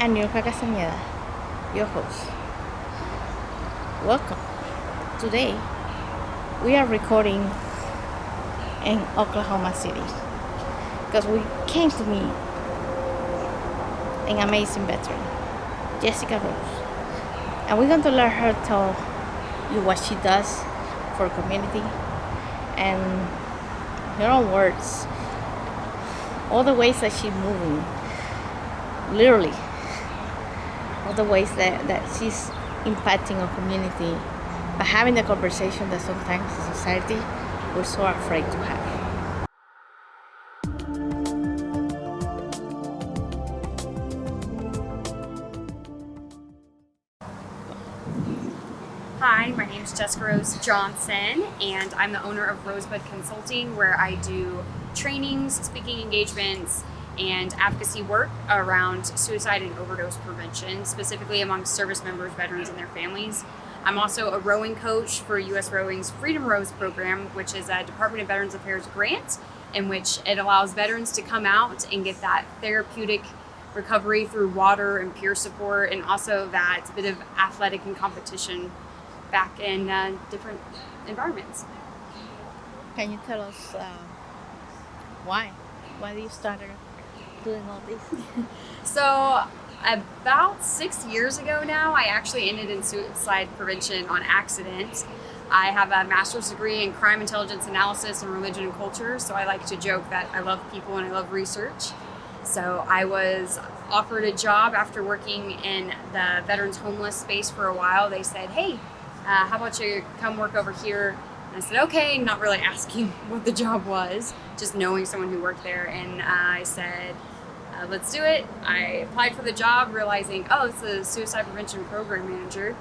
and Nilka Castañeda, your host. Welcome. Today, we are recording in Oklahoma City because we came to meet an amazing veteran, Jessica Rose, and we're going to let her tell you what she does for community and her own words, all the ways that she's moving, literally, all the ways that she's impacting our community by having the conversation that sometimes in society we're so afraid to have. Hi, my name is Jessica Rose Johnson, and I'm the owner of Rosebud Consulting, where I do trainings, speaking engagements, and advocacy work around suicide and overdose prevention, specifically among service members, veterans, and their families. I'm also a rowing coach for U.S. Rowing's Freedom Rows program, which is a Department of Veterans Affairs grant, in which it allows veterans to come out and get that therapeutic recovery through water and peer support, and also that bit of athletic and competition back in different environments. Can you tell us why? Why did you start doing all this? So about 6 years ago now, I actually ended in suicide prevention on accident. I have a master's degree in crime intelligence analysis and religion and culture, so I like to joke that I love people and I love research. So I was offered a job after working in the veterans homeless space for a while. They said, hey, how about you come work over here? And I said, okay, not really asking what the job was, just knowing someone who worked there. And I said, let's do it. I applied for the job realizing, oh, it's a suicide prevention program manager.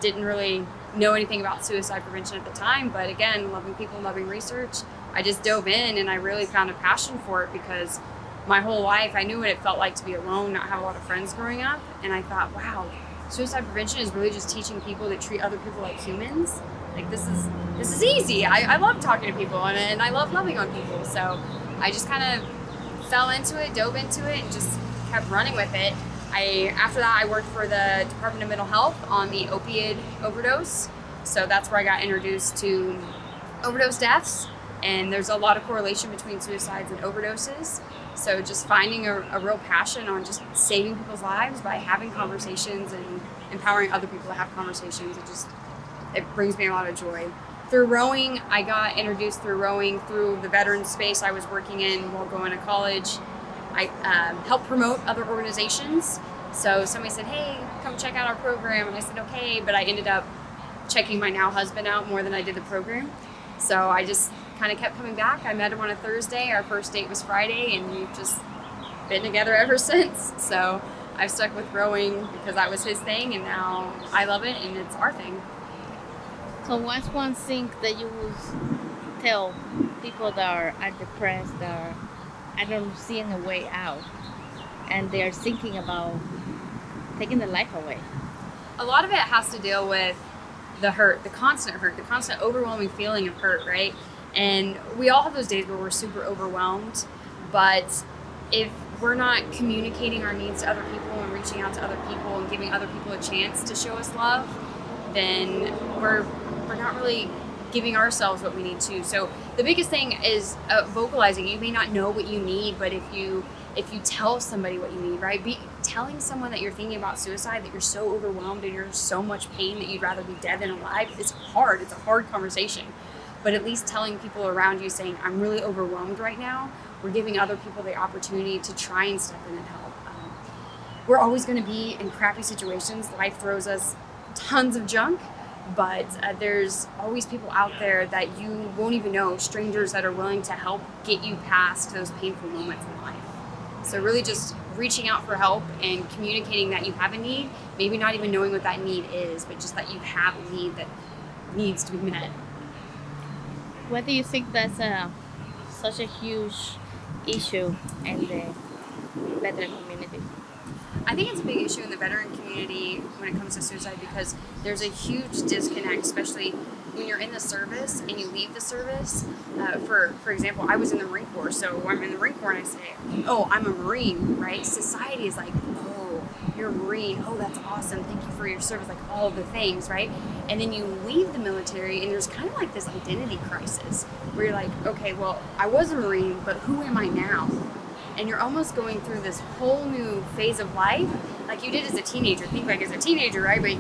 Didn't really know anything about suicide prevention at the time, but again, loving people, loving research, I just dove in and I really found a passion for it because my whole life I knew what it felt like to be alone, not have a lot of friends growing up, and I thought, wow, suicide prevention is really just teaching people to treat other people like humans. Like this is easy. I love talking to people and I love loving on people. So I just kind of fell into it, dove into it, and just kept running with it. After that, I worked for the Department of Mental Health on the opioid overdose. So that's where I got introduced to overdose deaths. And there's a lot of correlation between suicides and overdoses. So just finding a real passion on just saving people's lives by having conversations and empowering other people to have conversations. It brings me a lot of joy. Through rowing, I got introduced through rowing through the veteran space I was working in while going to college. I helped promote other organizations. So somebody said, hey, come check out our program. And I said, okay, but I ended up checking my now husband out more than I did the program. So I just kind of kept coming back. I met him on a Thursday. Our first date was Friday, and we've just been together ever since. So I've stuck with rowing because that was his thing, and now I love it, and it's our thing. So what's one thing that you would tell people that are depressed, that are don't seeing a way out, and they are thinking about taking their life away? A lot of it has to deal with the hurt, the constant overwhelming feeling of hurt, right? And we all have those days where we're super overwhelmed, but if we're not communicating our needs to other people and reaching out to other people and giving other people a chance to show us love, then we're not really giving ourselves what we need to. So the biggest thing is vocalizing. You may not know what you need, but if you tell somebody what you need, right? Telling someone that you're thinking about suicide, that you're so overwhelmed and you're in so much pain that you'd rather be dead than alive, it's hard. It's a hard conversation. But at least telling people around you, saying, I'm really overwhelmed right now, we're giving other people the opportunity to try and step in and help. We're always going to be in crappy situations. Life throws us tons of junk, but there's always people out there that you won't even know, strangers that are willing to help get you past those painful moments in life. So really just reaching out for help and communicating that you have a need, maybe not even knowing what that need is, but just that you have a need that needs to be met. What do you think that's such a huge issue in the veteran community? I think it's a big issue in the veteran community when it comes to suicide because there's a huge disconnect, especially when you're in the service and you leave the service. For example, I was in the Marine Corps, so when I'm in the Marine Corps and I say, oh, I'm a Marine, right? Society is like, oh, you're a Marine, oh, that's awesome, thank you for your service, like all of the things, right? And then you leave the military and there's kind of like this identity crisis where you're like, okay, well, I was a Marine, but who am I now? And you're almost going through this whole new phase of life like you did as a teenager. Think like as a teenager, right? But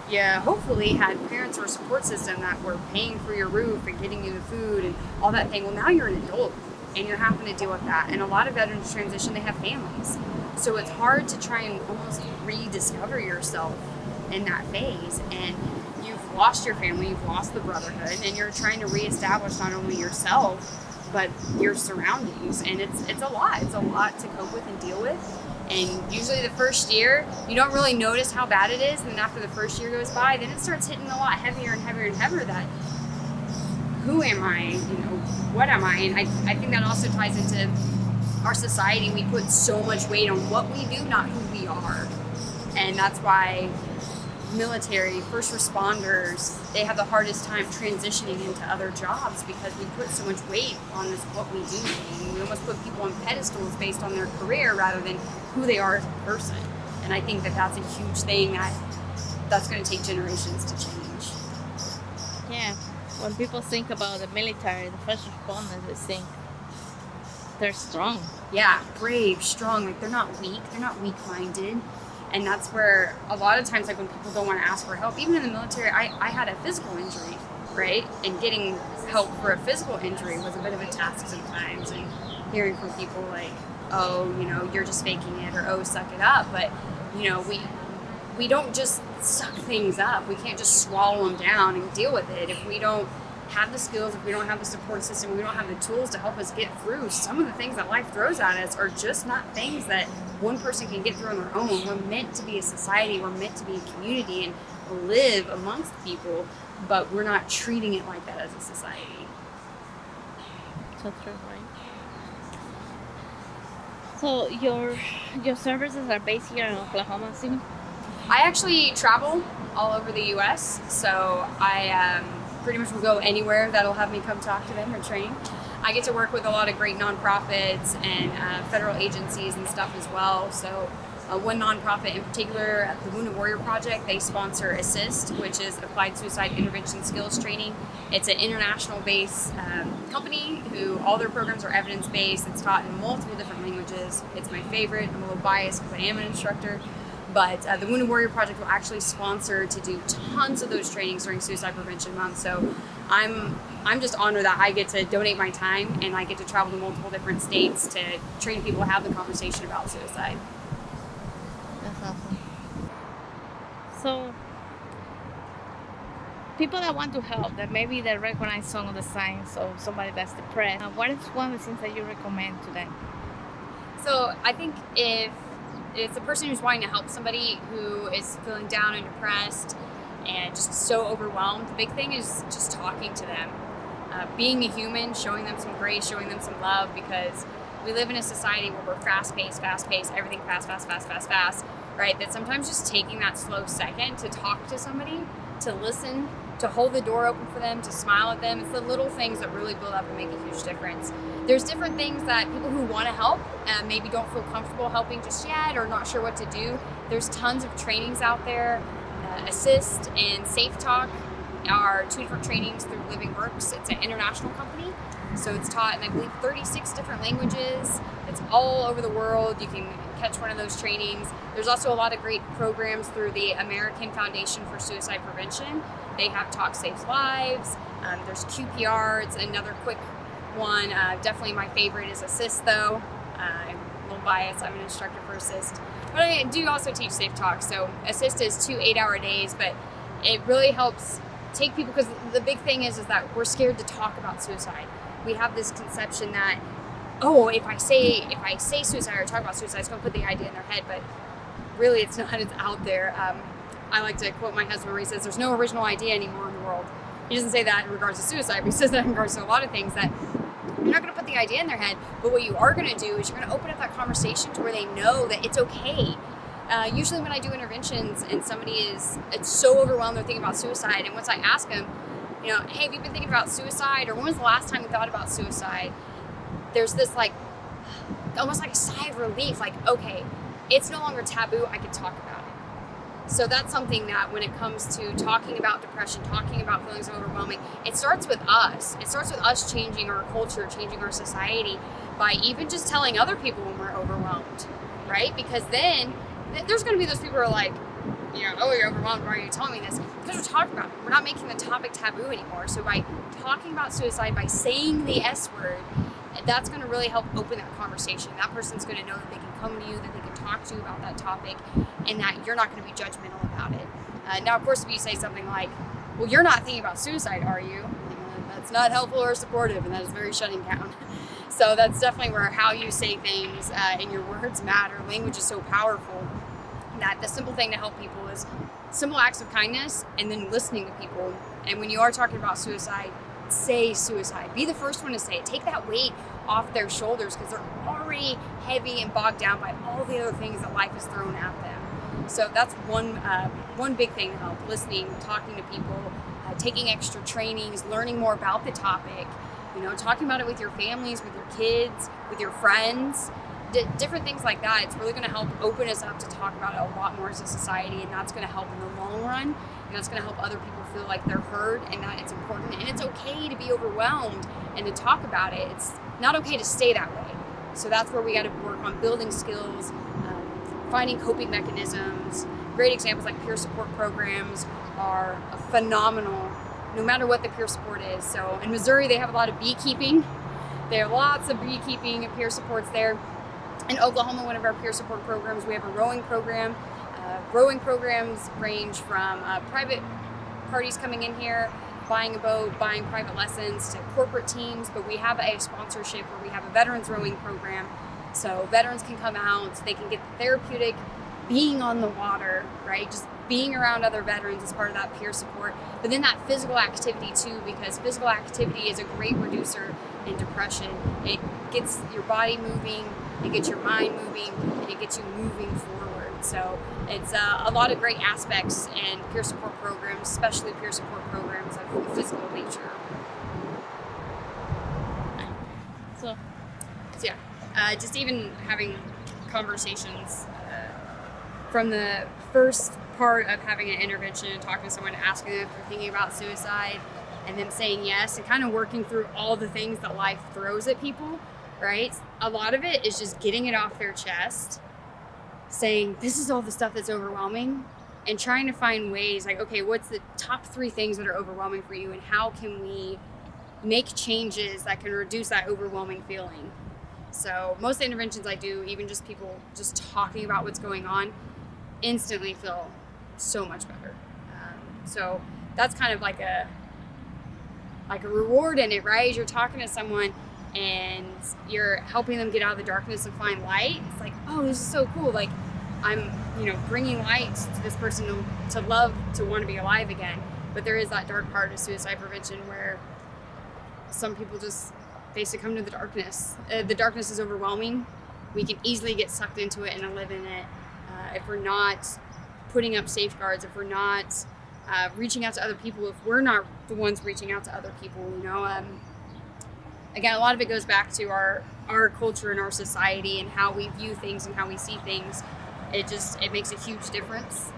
yeah, hopefully had parents or a support system that were paying for your roof and getting you the food and all that thing. Well, now you're an adult and you're having to deal with that. And a lot of veterans transition, they have families. So it's hard to try and almost rediscover yourself in that phase. And you've lost your family, you've lost the brotherhood, and you're trying to reestablish not only yourself, but your surroundings. And it's a lot. It's a lot to cope with and deal with. And usually the first year, you don't really notice how bad it is. And then after the first year goes by, then it starts hitting a lot heavier and heavier and heavier that who am I? What am I? And I think that also ties into our society. We put so much weight on what we do, not who we are. And that's why military, first responders, they have the hardest time transitioning into other jobs because we put so much weight on this what we do. And we almost put people on pedestals based on their career rather than who they are as a person. And I think that that's a huge thing that's going to take generations to change. Yeah, when people think about the military, the first responders, they think they're strong. Yeah, brave, strong, like they're not weak, they're not weak-minded. And that's where a lot of times, like when people don't want to ask for help, even in the military, I had a physical injury, right? And getting help for a physical injury was a bit of a task sometimes. And hearing from people like, oh, you're just faking it, or oh, suck it up. But, we don't just suck things up. We can't just swallow them down and deal with it. If we don't have the skills, if we don't have the support system, we don't have the tools to help us get through some of the things that life throws at us are just not things that one person can get through on their own. We're meant to be a society, we're meant to be a community and live amongst people, but we're not treating it like that as a society. So true, right? So your services are based here in Oklahoma City? I actually travel all over the U.S., so I pretty much will go anywhere that'll have me come talk to them or train. I get to work with a lot of great nonprofits and federal agencies and stuff as well. So one nonprofit in particular, the Wounded Warrior Project, they sponsor ASSIST, which is Applied Suicide Intervention Skills Training. It's an international-based company who all their programs are evidence-based. It's taught in multiple different languages. It's my favorite. I'm a little biased because I am an instructor. But the Wounded Warrior Project will actually sponsor to do tons of those trainings during Suicide Prevention Month. So I'm just honored that I get to donate my time and I get to travel to multiple different states to train people to have the conversation about suicide. That's awesome. So people that want to help, that maybe they recognize some of the signs of somebody that's depressed, what is one of the things that you recommend to them? So I think if it's a person who's wanting to help somebody who is feeling down and depressed and just so overwhelmed, the big thing is just talking to them. Being a human, showing them some grace, showing them some love, because we live in a society where we're fast-paced, everything fast, right? That sometimes just taking that slow second to talk to somebody, to listen, to hold the door open for them, to smile at them. It's the little things that really build up and make a huge difference. There's different things that people who want to help maybe don't feel comfortable helping just yet or not sure what to do. There's tons of trainings out there. ASSIST and Safe Talk are two different trainings through Living Works. It's an international company. So it's taught in, I believe, 36 different languages. It's all over the world. You can catch one of those trainings. There's also a lot of great programs through the American Foundation for Suicide Prevention. They have Talk Saves Lives. There's QPR. It's another quick one. Definitely my favorite is ASSIST, though. I'm a little biased. I'm an instructor for ASSIST. But I do also teach Safe Talk. So ASSIST is 2 8-hour days, but it really helps take people, because the big thing is that we're scared to talk about suicide. We have this conception that, oh, if I say suicide or talk about suicide, it's going to put the idea in their head, but really it's not. It's out there. I like to quote my husband where he says, there's no original idea anymore in the world. He doesn't say that in regards to suicide, but he says that in regards to a lot of things, that you're not going to put the idea in their head, but what you are going to do is you're going to open up that conversation to where they know that it's okay. Usually when I do interventions and somebody it's so overwhelmed they're thinking about suicide, and once I ask them, hey, have you been thinking about suicide, or when was the last time you thought about suicide? There's this almost like a sigh of relief, like, okay, it's no longer taboo. I can talk about it. So that's something that when it comes to talking about depression, talking about feelings of overwhelming, it starts with us. It starts with us changing our culture, changing our society by even just telling other people when we're overwhelmed, right? Because then there's going to be those people who are like, oh, you're overwhelmed. Why are you telling me this? Because we're talking about it. We're not making the topic taboo anymore. So by talking about suicide, by saying the S word, that's going to really help open that conversation. That person's going to know that they can come to you, that they can talk to you about that topic, and that you're not going to be judgmental about it. Now, of course, if you say something like, well, you're not thinking about suicide, are you? That's not helpful or supportive, and that is very shutting down. So that's definitely where how you say things and your words matter. Language is so powerful that the simple thing to help people is simple acts of kindness and then listening to people. And when you are talking about suicide, say suicide. Be the first one to say it. Take that weight off their shoulders because they're already heavy and bogged down by all the other things that life has thrown at them. So that's one big thing to help. Listening, talking to people, taking extra trainings, learning more about the topic, talking about it with your families, with your kids, with your friends, different things like that. It's really going to help open us up to talk about it a lot more as a society, and that's going to help in the long run, and that's going to help other people feel like they're heard and that it's important, and it's okay to be overwhelmed and to talk about it. It's not okay to stay that way. So that's where we got to work on building skills, finding coping mechanisms. Great examples like peer support programs are phenomenal, no matter what the peer support is. So in Missouri, they have a lot of beekeeping. There are lots of beekeeping and peer supports there. In Oklahoma, one of our peer support programs, we have a rowing program. Rowing programs range from private parties coming in here, buying a boat, buying private lessons, to corporate teams, but we have a sponsorship where we have a veterans rowing program. So veterans can come out, they can get the therapeutic being on the water, right? Just being around other veterans is part of that peer support. But then that physical activity too, because physical activity is a great reducer in depression. It gets your body moving, it gets your mind moving, and it gets you moving forward. So it's a lot of great aspects in peer support programs, especially peer support programs of physical nature. So yeah, just even having conversations from the first part of having an intervention and talking to someone, asking them if they're thinking about suicide, and them saying yes, and kind of working through all the things that life throws at people, right? A lot of it is just getting it off their chest, saying, this is all the stuff that's overwhelming, and trying to find ways like, okay, what's the top 3 things that are overwhelming for you, and how can we make changes that can reduce that overwhelming feeling? So most of the interventions I do, even just people just talking about what's going on, instantly feel so much better. So that's kind of like a reward in it, right? As you're talking to someone and you're helping them get out of the darkness and find light. It's like, oh, this is so cool. Like I'm, bringing light to this person to love, to want to be alive again. But there is that dark part of suicide prevention where some people just, they succumb to the darkness. The darkness is overwhelming. We can easily get sucked into it and live in it. If we're not putting up safeguards, if we're not reaching out to other people, if we're not the ones reaching out to other people, again, a lot of it goes back to our culture and our society and how we view things and how we see things. It makes a huge difference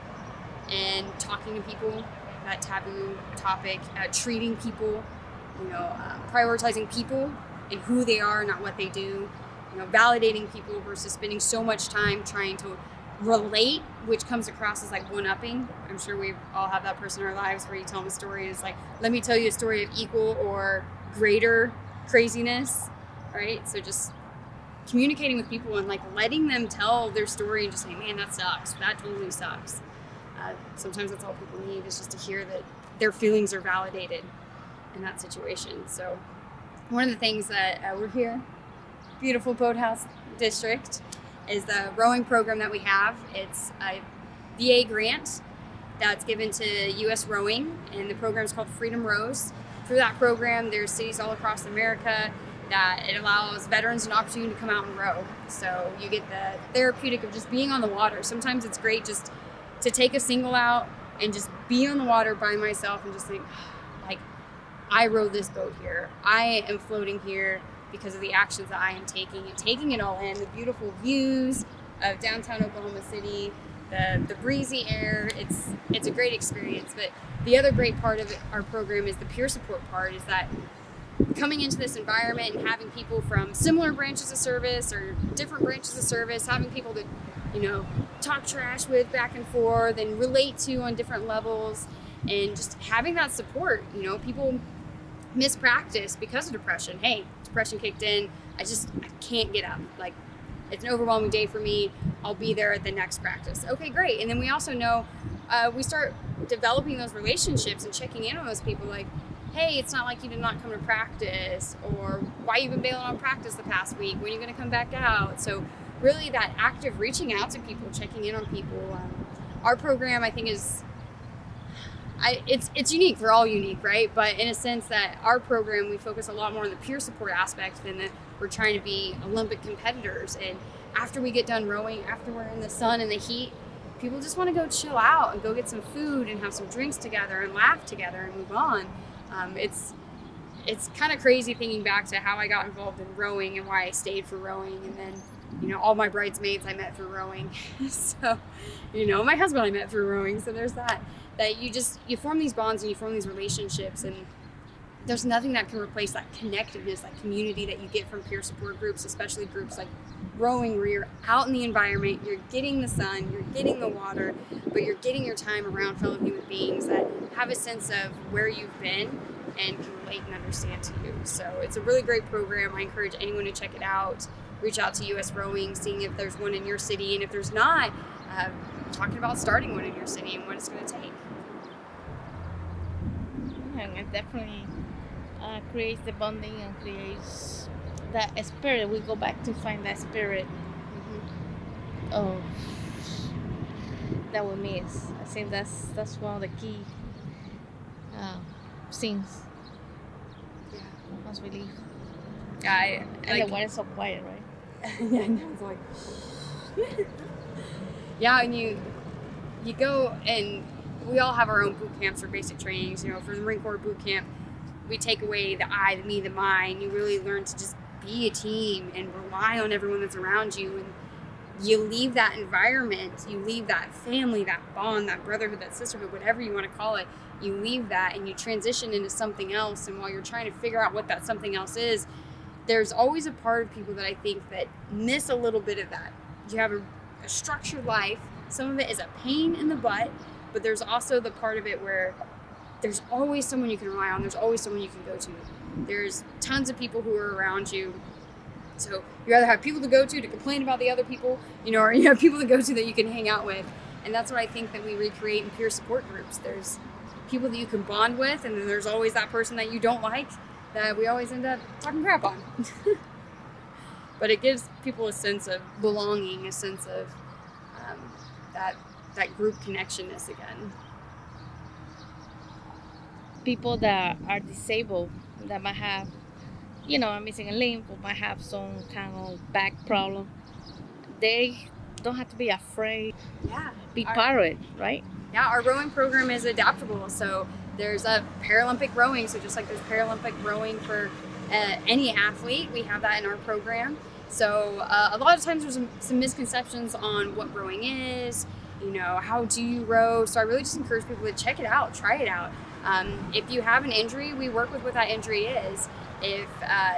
in talking to people, that taboo topic, treating people, prioritizing people and who they are, not what they do, validating people versus spending so much time trying to relate, which comes across as like one-upping. I'm sure we all have that person in our lives where you tell them a story and it's like, let me tell you a story of equal or greater craziness, right? So just communicating with people and like letting them tell their story and just saying, man, that sucks. That totally sucks. Sometimes that's all people need, is just to hear that their feelings are validated in that situation. So one of the things that we're here, beautiful Boathouse District, is the rowing program that we have. It's a VA grant that's given to U.S. Rowing, and the program is called Freedom Rows. Through that program, there's cities all across America that it allows veterans an opportunity to come out and row. So you get the therapeutic of just being on the water. Sometimes it's great just to take a single out and just be on the water by myself and just think, like, I rowed this boat here. I am floating here because of the actions that I am taking, and taking it all in, the beautiful views, of downtown Oklahoma City, the breezy air. It's a great experience. But the other great part of our program is the peer support part, is that coming into this environment and having people from similar branches of service or different branches of service, having people to, talk trash with back and forth and relate to on different levels, and just having that support. People miss practice because of depression. Hey, depression kicked in. I can't get up. Like, it's an overwhelming day for me. I'll be there at the next practice. Okay, great. And then we also know we start developing those relationships and checking in on those people, like, hey, it's not like you did not come to practice, or why you've been bailing on practice the past week, when are you going to come back out? So really that active reaching out to people, checking in on people. Our program, I think, is, it's unique. They're all unique, right? But in a sense that our program, we focus a lot more on the peer support aspect than that we're trying to be Olympic competitors. And after we get done rowing, after we're in the sun and the heat, people just want to go chill out and go get some food and have some drinks together and laugh together and move on. It's kind of crazy thinking back to how I got involved in rowing and why I stayed for rowing. And then, all my bridesmaids I met through rowing. So, my husband I met through rowing. So there's that you form these bonds and you form these relationships, and there's nothing that can replace that connectedness, that community that you get from peer support groups, especially groups like rowing, where you're out in the environment, you're getting the sun, you're getting the water, but you're getting your time around fellow human beings that have a sense of where you've been and can relate and understand to you. So it's a really great program. I encourage anyone to check it out. Reach out to US Rowing, seeing if there's one in your city, and if there's not, talking about starting one in your city and what it's going to take. And it definitely creates the bonding and creates that spirit. We go back to find that spirit of that we miss. I think that's one of the key things. Yeah. Once we leave. Yeah, And the water's so quiet, right? Yeah, I know. It's like, yeah, and you go, and we all have our own boot camps or basic trainings. For the Marine Corps boot camp, we take away the I, the me, the mine. You really learn to just be a team and rely on everyone that's around you. And you leave that environment, you leave that family, that bond, that brotherhood, that sisterhood, whatever you want to call it. You leave that and you transition into something else. And while you're trying to figure out what that something else is, there's always a part of people that I think that miss a little bit of that. You have a structured life. Some of it is a pain in the butt, but there's also the part of it where there's always someone you can rely on. There's always someone you can go to. There's tons of people who are around you. So you either have people to go to complain about the other people, or you have people to go to that you can hang out with. And that's what I think that we recreate in peer support groups. There's people that you can bond with, and then there's always that person that you don't like that we always end up talking crap on. But it gives people a sense of belonging, a sense of that group connectionness again. People that are disabled, that might have, are missing a limb, or might have some kind of back problem, they don't have to be afraid. Yeah. Be part of it, right? Yeah, our rowing program is adaptable. So there's a Paralympic rowing. So just like there's Paralympic rowing for any athlete, we have that in our program. So a lot of times there's some misconceptions on what rowing is, how do you row? So I really just encourage people to check it out, try it out. If you have an injury, we work with what that injury is. If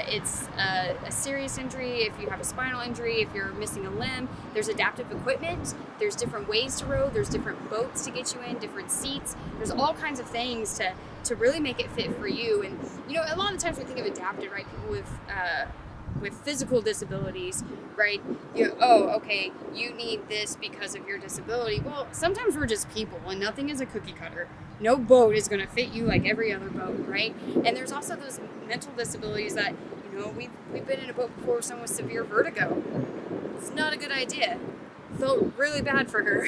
it's a serious injury, if you have a spinal injury, if you're missing a limb, there's adaptive equipment. There's different ways to row. There's different boats to get you in, different seats. There's all kinds of things to really make it fit for you. And, a lot of times we think of adapted, right? People with physical disabilities, right? Okay, you need this because of your disability. Well, sometimes we're just people, and nothing is a cookie cutter. No boat is going to fit you like every other boat, right? And there's also those mental disabilities that, we've been in a boat before with someone with severe vertigo. It's not a good idea. Felt really bad for her.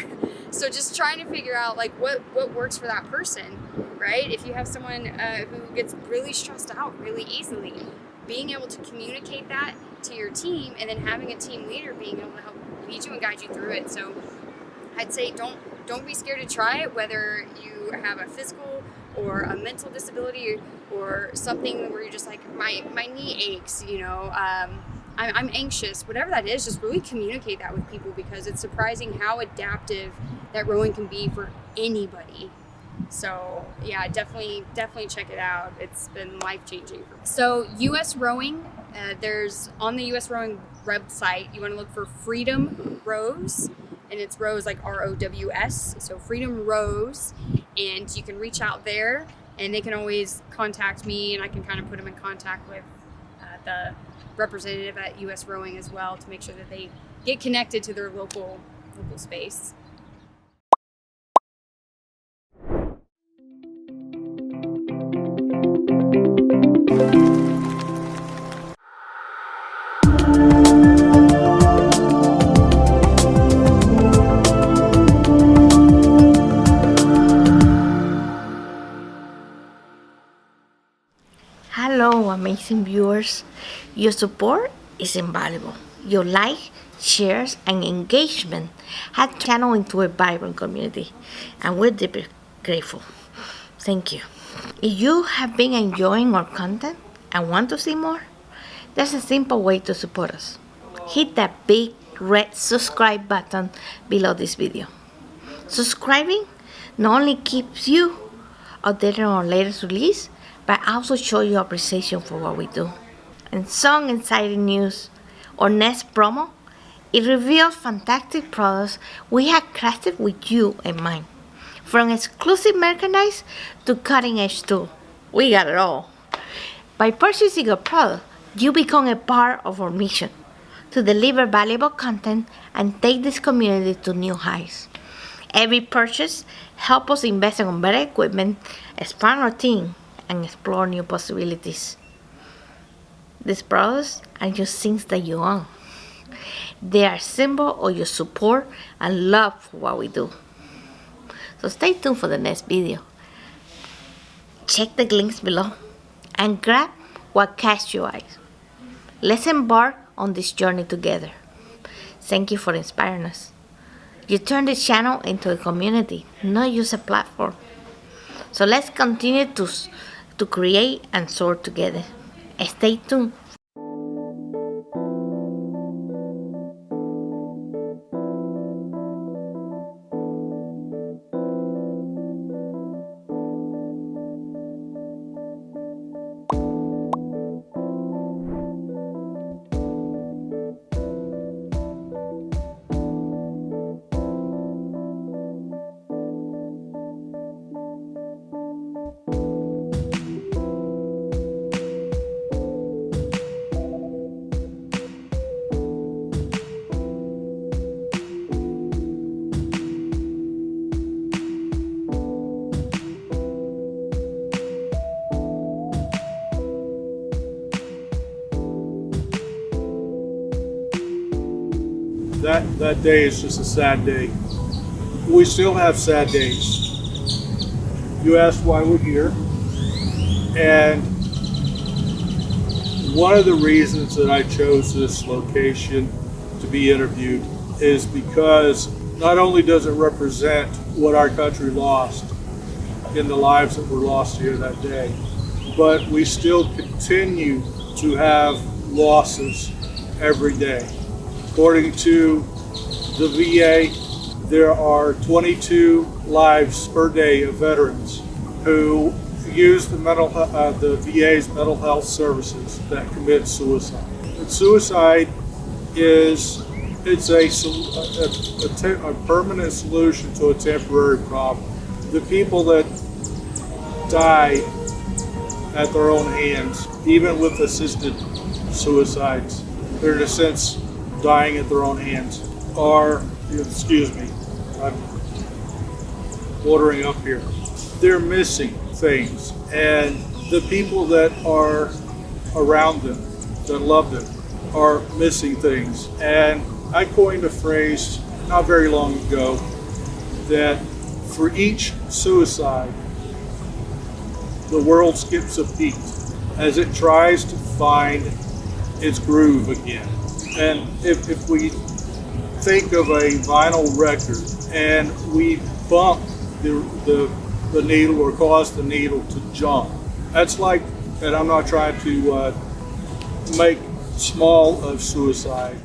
So just trying to figure out what works for that person, right? If you have someone who gets really stressed out really easily, being able to communicate that to your team, and then having a team leader being able to help lead you and guide you through it. So I'd say don't be scared to try it, whether you have a physical or a mental disability or something where you're just like, my knee aches, I'm anxious, whatever that is, just really communicate that with people, because it's surprising how adaptive that rowing can be for anybody. So yeah, definitely check it out. It's been life-changing for me. So US Rowing, there's on the US Rowing website, you want to look for Freedom Rows, and it's rows like ROWS, so Freedom Rows, and you can reach out there, and they can always contact me, and I can kind of put them in contact with the representative at US Rowing as well, to make sure that they get connected to their local space. Hello, amazing viewers. Your support is invaluable. Your like, shares, and engagement have turned the channel into a vibrant community, and we're deeply grateful. Thank you. If you have been enjoying our content and want to see more, there's a simple way to support us. Hit that big red subscribe button below this video. Subscribing not only keeps you updated on our latest release, but also show you appreciation for what we do. And some exciting news, our next promo, it reveals fantastic products we have crafted with you in mind. From exclusive merchandise to cutting edge tools, we got it all. By purchasing a product, you become a part of our mission to deliver valuable content and take this community to new heights. Every purchase helps us invest in better equipment, expand our team, and explore new possibilities. These products are just things that you own. They are a symbol of your support and love for what we do. So stay tuned for the next video. Check the links below and grab what catches your eyes. Let's embark on this journey together. Thank you for inspiring us. You turn this channel into a community, not just a platform. So let's continue to create and soar together. Stay tuned. That day is just a sad day. We still have sad days. You asked why we're here, and one of the reasons that I chose this location to be interviewed is because not only does it represent what our country lost in the lives that were lost here that day, but we still continue to have losses every day. According to the VA, there are 22 lives per day of veterans who use the VA's mental health services that commit suicide. And suicide is a permanent solution to a temporary problem. The people that die at their own hands, even with assisted suicides, they're in a sense dying at their own hands, are, excuse me, I'm watering up here. They're missing things, and the people that are around them, that love them, are missing things. And I coined a phrase not very long ago that for each suicide, the world skips a beat as it tries to find its groove again. And if we think of a vinyl record and we bump the needle or cause the needle to jump, that's like, and I'm not trying to make small of suicide.